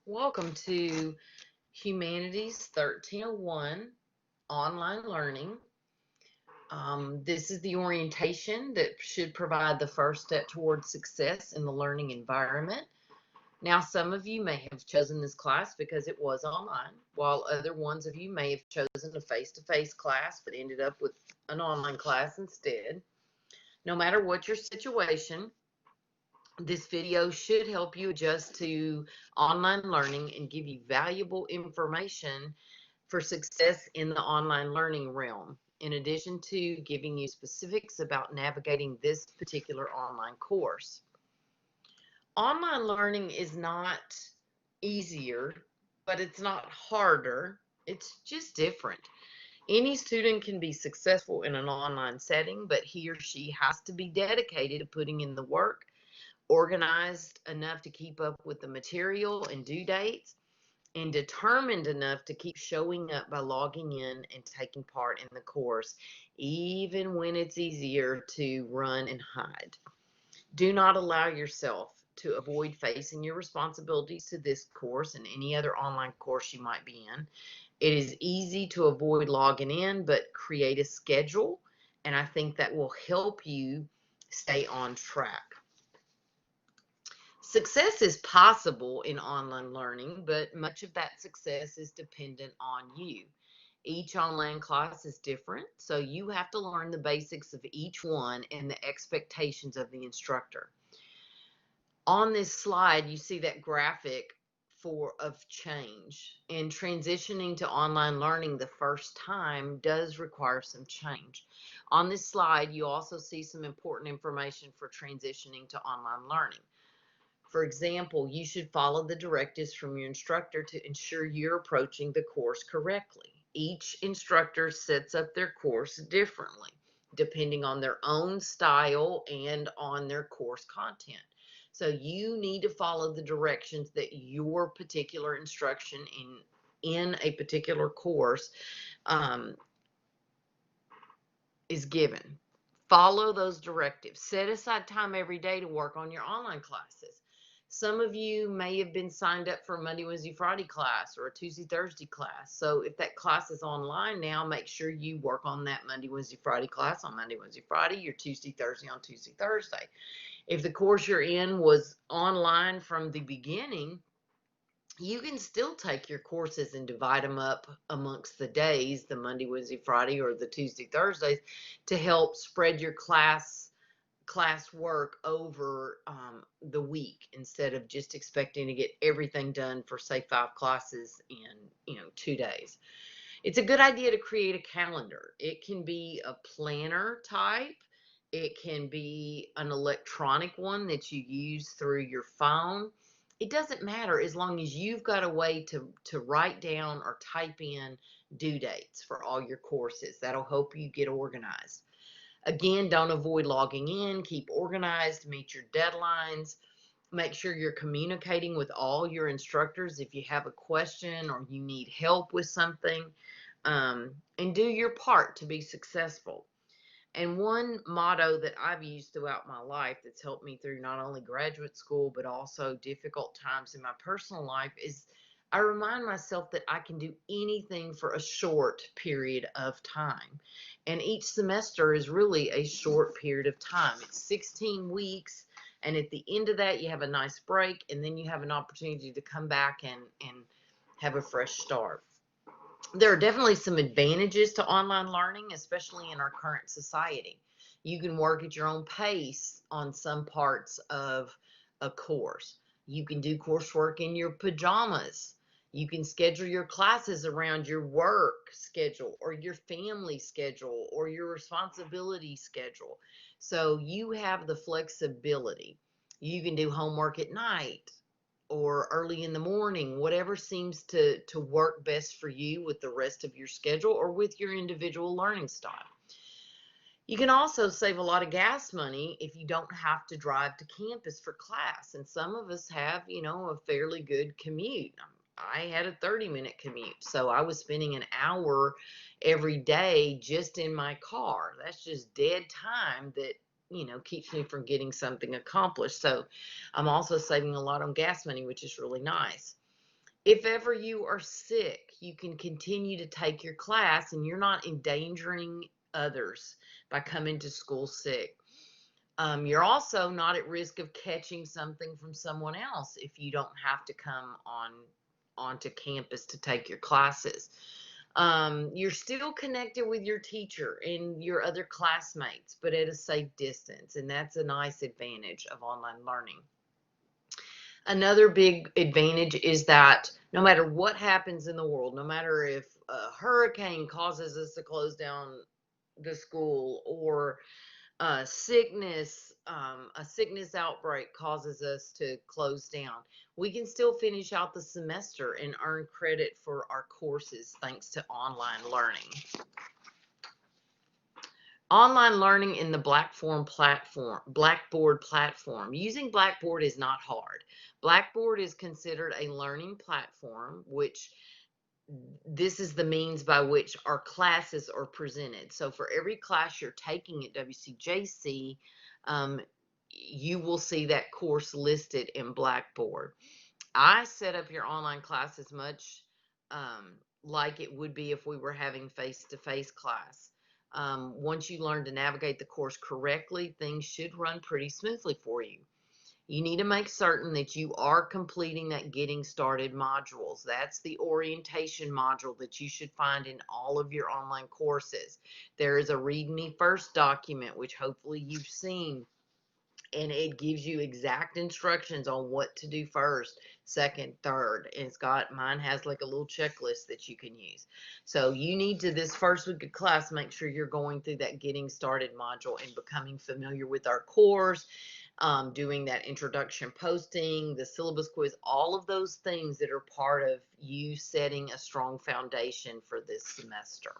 Welcome to Humanities 1301 Online Learning. This is the orientation that should provide the first step towards success in the learning environment. Now, some of you may have chosen this class because it was online, while other ones of you may have chosen a face-to-face class but ended up with an online class instead. No matter what your situation, this video should help you adjust to online learning and give you valuable information for success in the online learning realm, in addition to giving you specifics about navigating this particular online course. Online learning is not easier, but it's not harder. It's just different. Any student can be successful in an online setting, but he or she has to be dedicated to putting in the work, organized enough to keep up with the material and due dates, and determined enough to keep showing up by logging in and taking part in the course, even when it's easier to run and hide. Do not allow yourself to avoid facing your responsibilities to this course and any other online course you might be in. It is easy to avoid logging in, but create a schedule, and I think that will help you stay on track. Success is possible in online learning, but much of that success is dependent on you. Each online class is different, so you have to learn the basics of each one and the expectations of the instructor. On this slide, you see that graphic of change, and transitioning to online learning the first time does require some change. On this slide, you also see some important information for transitioning to online learning. For example, you should follow the directives from your instructor to ensure you're approaching the course correctly. Each instructor sets up their course differently, depending on their own style and on their course content. So you need to follow the directions that your particular instruction in a particular course is given. Follow those directives. Set aside time every day to work on your online classes. Some of you may have been signed up for a Monday, Wednesday, Friday class or a Tuesday, Thursday class. So if that class is online now, make sure you work on that Monday, Wednesday, Friday class on Monday, Wednesday, Friday, your Tuesday, Thursday on Tuesday, Thursday. If the course you're in was online from the beginning, you can still take your courses and divide them up amongst the days, the Monday, Wednesday, Friday, or the Tuesday, Thursdays, to help spread your class work over the week instead of just expecting to get everything done for, say, 5 classes in 2 days. It's a good idea to create a calendar. It can be a planner type. It can be an electronic one that you use through your phone. It doesn't matter as long as you've got a way to write down or type in due dates for all your courses. That'll help you get organized. Again, don't avoid logging in. Keep organized. Meet your deadlines. Make sure you're communicating with all your instructors if you have a question or you need help with something, and do your part to be successful. And one motto that I've used throughout my life that's helped me through not only graduate school but also difficult times in my personal life is I remind myself that I can do anything for a short period of time. And each semester is really a short period of time. It's 16 weeks. And at the end of that, you have a nice break, and then you have an opportunity to come back and have a fresh start. There are definitely some advantages to online learning, especially in our current society. You can work at your own pace on some parts of a course. You can do coursework in your pajamas. You can schedule your classes around your work schedule or your family schedule or your responsibility schedule. So you have the flexibility. You can do homework at night or early in the morning, whatever seems to work best for you with the rest of your schedule or with your individual learning style. You can also save a lot of gas money if you don't have to drive to campus for class. And some of us have, a fairly good commute. I had a 30-minute commute, so I was spending an hour every day just in my car. That's just dead time that keeps me from getting something accomplished. So I'm also saving a lot on gas money, which is really nice. If ever you are sick, you can continue to take your class and you're not endangering others by coming to school sick. You're also not at risk of catching something from someone else if you don't have to come onto campus to take your classes. You're still connected with your teacher and your other classmates, but at a safe distance, and that's a nice advantage of online learning. Another big advantage is that no matter what happens in the world, no matter if a hurricane causes us to close down the school, or a sickness outbreak causes us to close down, we can still finish out the semester and earn credit for our courses thanks to online learning. Online learning in the Blackboard platform. Using Blackboard is not hard. Blackboard is considered a learning platform, which this is the means by which our classes are presented. So for every class you're taking at WCJC, you will see that course listed in Blackboard. I set up your online class as much like it would be if we were having face-to-face class. Once you learn to navigate the course correctly, things should run pretty smoothly for you. You need to make certain that you are completing that getting started modules. That's the orientation module that you should find in all of your online courses. There is a read me first document, which hopefully you've seen, and it gives you exact instructions on what to do first, second, third. And mine has like a little checklist that you can use. So you need to, this first week of class, make sure you're going through that getting started module and becoming familiar with our course, doing that introduction posting, the syllabus quiz, all of those things that are part of you setting a strong foundation for this semester.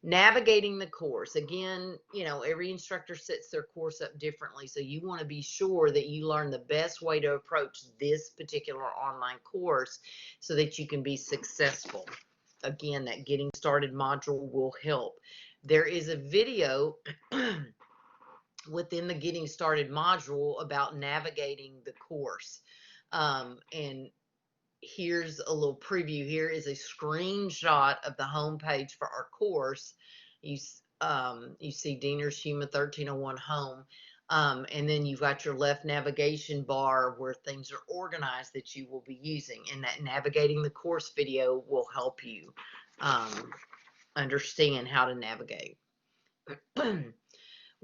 Navigating the course. Again, every instructor sets their course up differently, so you want to be sure that you learn the best way to approach this particular online course so that you can be successful. Again, that getting started module will help. There is a video within the getting started module about navigating the course. And here's a little preview. Here is a screenshot of the home page for our course. You see Diener's HUMA 1301 home. And then you've got your left navigation bar where things are organized that you will be using. And that navigating the course video will help you understand how to navigate.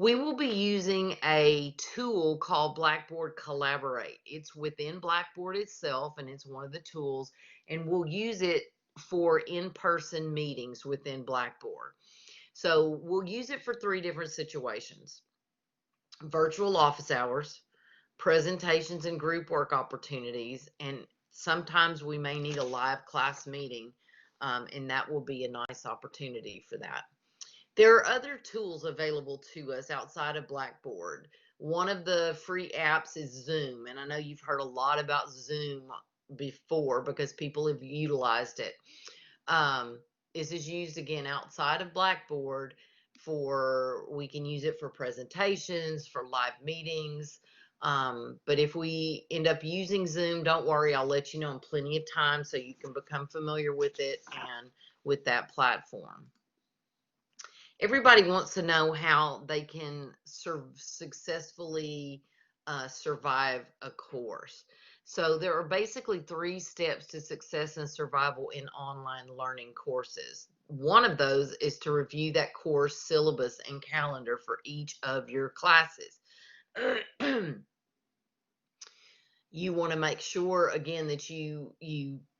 We will be using a tool called Blackboard Collaborate. It's within Blackboard itself, and it's one of the tools, and we'll use it for in-person meetings within Blackboard. So we'll use it for 3 different situations: virtual office hours, presentations and group work opportunities, and sometimes we may need a live class meeting, and that will be a nice opportunity for that. There are other tools available to us outside of Blackboard. One of the free apps is Zoom, and I know you've heard a lot about Zoom before because people have utilized it. This is used again outside of Blackboard we can use it for presentations, for live meetings. But if we end up using Zoom, don't worry, I'll let you know in plenty of time so you can become familiar with it and with that platform. Everybody wants to know how they can successfully survive a course. So there are basically 3 steps to success and survival in online learning courses. One of those is to review that course syllabus and calendar for each of your classes. You want to make sure, again, that you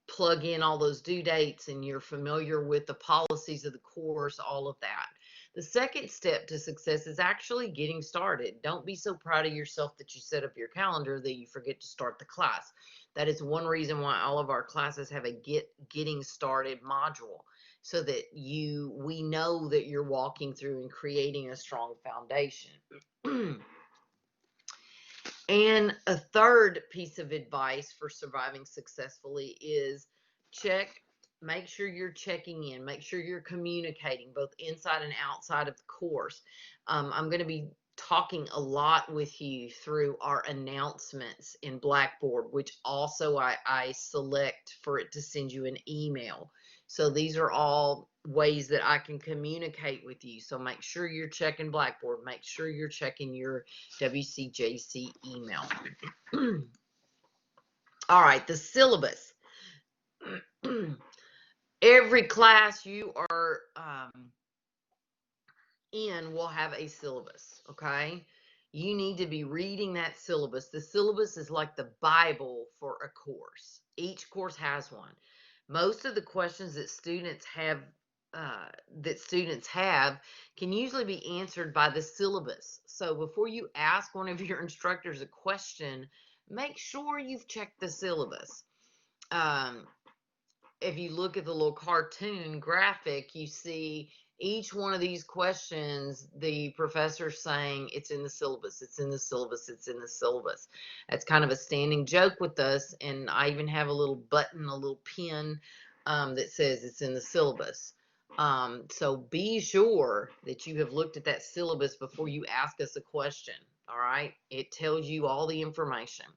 plug in all those due dates and you're familiar with the policies of the course, all of that. The second step to success is actually getting started. Don't be so proud of yourself that you set up your calendar that you forget to start the class. That is one reason why all of our classes have a getting started module, so that we know that you're walking through and creating a strong foundation. And a third piece of advice for surviving successfully is make sure you're checking in, make sure you're communicating both inside and outside of the course. I'm going to be talking a lot with you through our announcements in Blackboard, which also I select for it to send you an email. So these are all ways that I can communicate with you. So make sure you're checking Blackboard. Make sure you're checking your WCJC email. All right, the syllabus. Every class you are in will have a syllabus, okay? You need to be reading that syllabus. The syllabus is like the Bible for a course. Each course has one. Most of the questions that students have can usually be answered by the syllabus. So before you ask one of your instructors a question, make sure you've checked the syllabus. If you look at the little cartoon graphic, you see each one of these questions, the professor saying it's in the syllabus, it's in the syllabus, it's in the syllabus. That's kind of a standing joke with us, and I even have a little button, a little pin that says it's in the syllabus. So be sure that you have looked at that syllabus before you ask us a question, all right? It tells you all the information.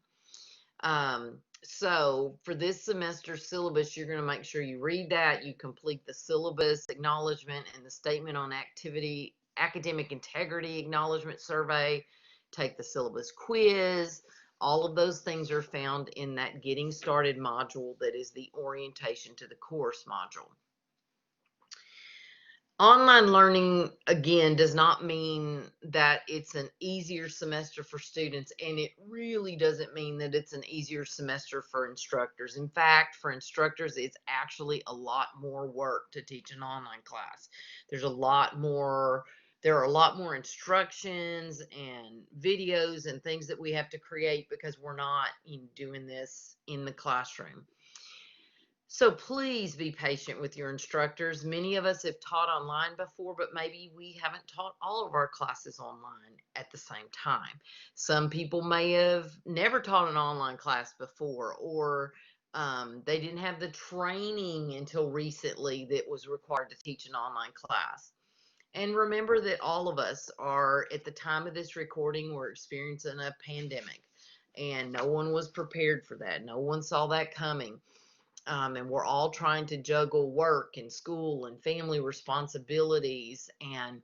So for this semester syllabus, you're going to make sure you read that, you complete the syllabus acknowledgement and the statement on academic integrity acknowledgement survey, take the syllabus quiz. All of those things are found in that getting started module that is the orientation to the course module. Online learning, again, does not mean that it's an easier semester for students, and it really doesn't mean that it's an easier semester for instructors. In fact, for instructors, it's actually a lot more work to teach an online class. There are a lot more instructions and videos and things that we have to create because we're not doing this in the classroom. So please be patient with your instructors. Many of us have taught online before, but maybe we haven't taught all of our classes online at the same time. Some people may have never taught an online class before, or they didn't have the training until recently that was required to teach an online class. And remember that all of us are, at the time of this recording, we're experiencing a pandemic, and no one was prepared for that. No one saw that coming. And we're all trying to juggle work and school and family responsibilities, and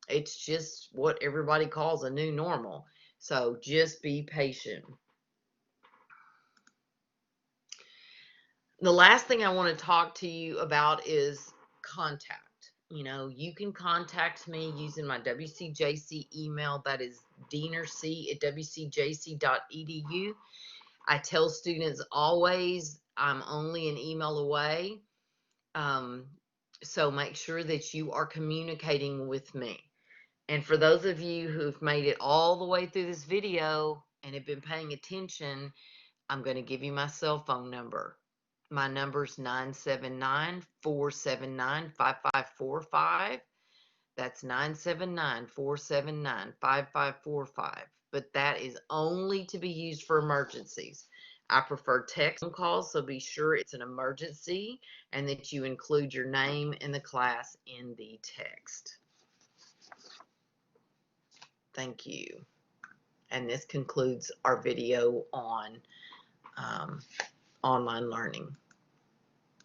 it's just what everybody calls a new normal. So just be patient. The last thing I want to talk to you about is contact. You can contact me using my WCJC email. That is dienerc@wcjc.edu. I tell students always I'm only an email away. So make sure that you are communicating with me. And for those of you who've made it all the way through this video and have been paying attention, I'm going to give you my cell phone number. My number's 979-479-5545. That's 979-479-5545. But that is only to be used for emergencies. I prefer text phone calls, so be sure it's an emergency and that you include your name and the class in the text. Thank you. And this concludes our video on online learning.